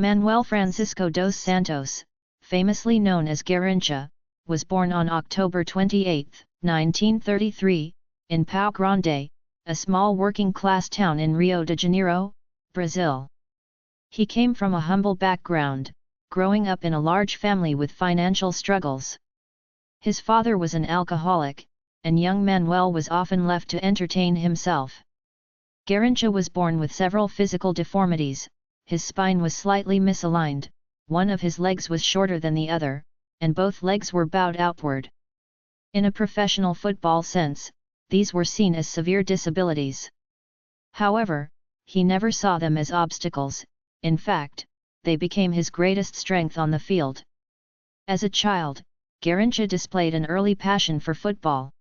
Manuel Francisco dos Santos, famously known as Garrincha, was born on October 28, 1933, in Pau Grande, a small working-class town in Rio de Janeiro, Brazil. He came from a humble background, growing up in a large family with financial struggles. His father was an alcoholic, and young Manuel was often left to entertain himself. Garrincha was born with several physical deformities. His spine was slightly misaligned, one of his legs was shorter than the other, and both legs were bowed outward. In a professional football sense, these were seen as severe disabilities. However, he never saw them as obstacles. In fact, they became his greatest strength on the field. As a child, Garrincha displayed an early passion for football.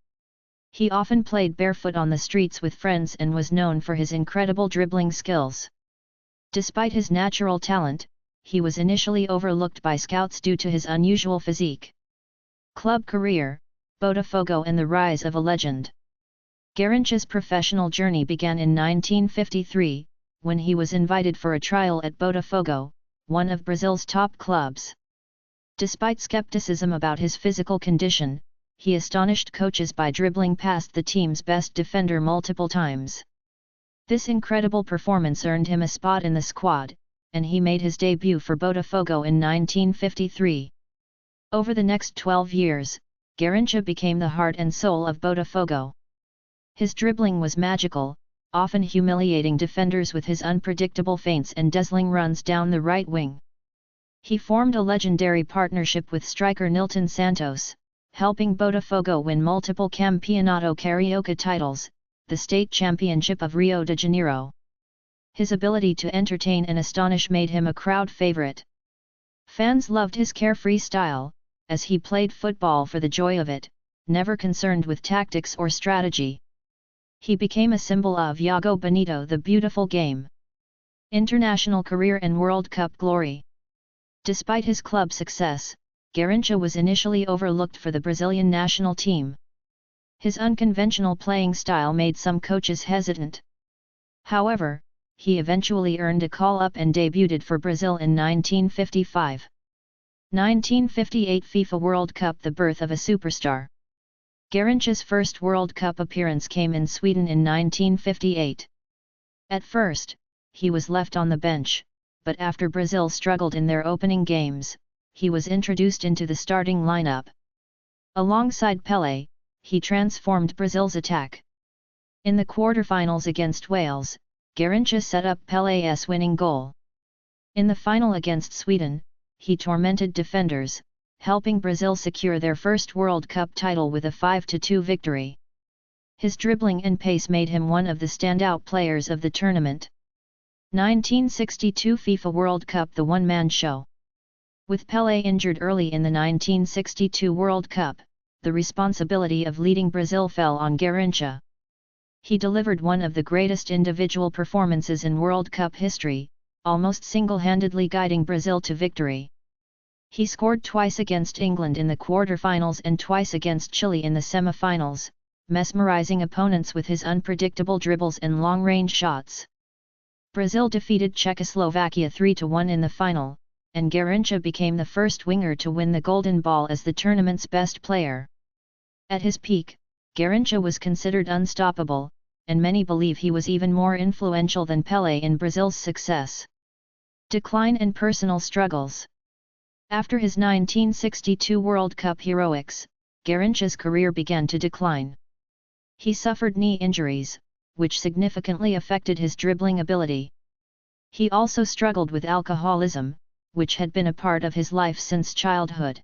He often played barefoot on the streets with friends and was known for his incredible dribbling skills. Despite his natural talent, he was initially overlooked by scouts due to his unusual physique. Club career, Botafogo and the rise of a legend. Garrincha's professional journey began in 1953, when he was invited for a trial at Botafogo, one of Brazil's top clubs. Despite skepticism about his physical condition, he astonished coaches by dribbling past the team's best defender multiple times. This incredible performance earned him a spot in the squad, and he made his debut for Botafogo in 1953. Over the next 12 years, Garrincha became the heart and soul of Botafogo. His dribbling was magical, often humiliating defenders with his unpredictable feints and dazzling runs down the right wing. He formed a legendary partnership with striker Nilton Santos, helping Botafogo win multiple Campeonato Carioca titles, the state championship of Rio de Janeiro. His ability to entertain and astonish made him a crowd favorite. Fans loved his carefree style, as he played football for the joy of it, never concerned with tactics or strategy. He became a symbol of Iago Bonito, the beautiful game. International career and World Cup glory. Despite his club success, Garrincha was initially overlooked for the Brazilian national team. His unconventional playing style made some coaches hesitant. However, he eventually earned a call-up and debuted for Brazil in 1955. 1958 FIFA World Cup, the birth of a superstar. Garrincha's first World Cup appearance came in Sweden in 1958. At first, he was left on the bench, but after Brazil struggled in their opening games, he was introduced into the starting lineup. Alongside Pelé, he transformed Brazil's attack. In the quarterfinals against Wales, Garrincha set up Pelé's winning goal. In the final against Sweden, he tormented defenders, helping Brazil secure their first World Cup title with a 5-2 victory. His dribbling and pace made him one of the standout players of the tournament. 1962 FIFA World Cup, the one-man show. With Pelé injured early in the 1962 World Cup, the responsibility of leading Brazil fell on Garrincha. He delivered one of the greatest individual performances in World Cup history, almost single-handedly guiding Brazil to victory. He scored twice against England in the quarterfinals and twice against Chile in the semi-finals, mesmerizing opponents with his unpredictable dribbles and long-range shots. Brazil defeated Czechoslovakia 3-1 in the final, and Garrincha became the first winger to win the Golden Ball as the tournament's best player. At his peak, Garrincha was considered unstoppable, and many believe he was even more influential than Pelé in Brazil's success. Decline and personal struggles. After his 1962 World Cup heroics, Garrincha's career began to decline. He suffered knee injuries, which significantly affected his dribbling ability. He also struggled with alcoholism, which had been a part of his life since childhood.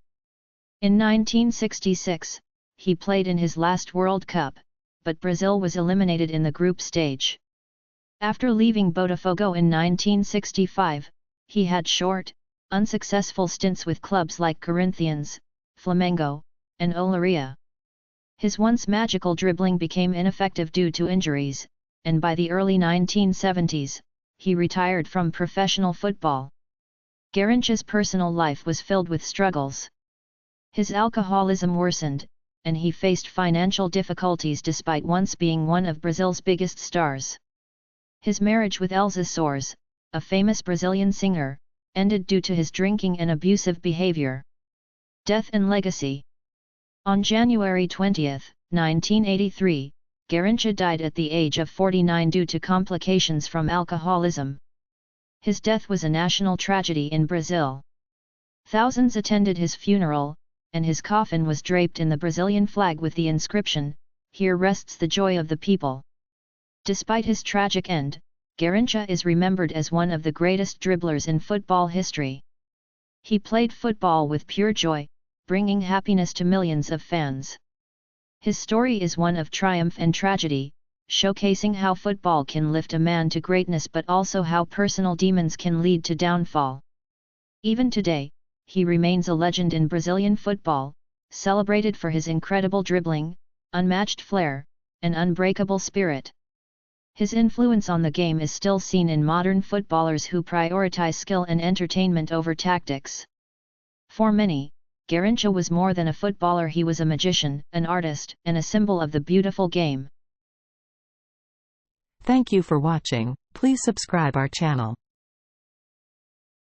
In 1966, he played in his last World Cup, but Brazil was eliminated in the group stage. After leaving Botafogo in 1965, he had short, unsuccessful stints with clubs like Corinthians, Flamengo, and Olaria. His once magical dribbling became ineffective due to injuries, and by the early 1970s, he retired from professional football. Garrincha's personal life was filled with struggles. His alcoholism worsened, and he faced financial difficulties despite once being one of Brazil's biggest stars. His marriage with Elza Soares, a famous Brazilian singer, ended due to his drinking and abusive behavior. Death and legacy. On January 20, 1983, Garrincha died at the age of 49 due to complications from alcoholism. His death was a national tragedy in Brazil. Thousands attended his funeral, and his coffin was draped in the Brazilian flag with the inscription, "Here rests the joy of the people." Despite his tragic end, Garrincha is remembered as one of the greatest dribblers in football history. He played football with pure joy, bringing happiness to millions of fans. His story is one of triumph and tragedy, showcasing how football can lift a man to greatness but also how personal demons can lead to downfall. Even today, he remains a legend in Brazilian football, celebrated for his incredible dribbling, unmatched flair, and unbreakable spirit. His influence on the game is still seen in modern footballers who prioritize skill and entertainment over tactics. For many, Garrincha was more than a footballer. He was a magician, an artist, and a symbol of the beautiful game. Thank you for watching. Please subscribe our channel.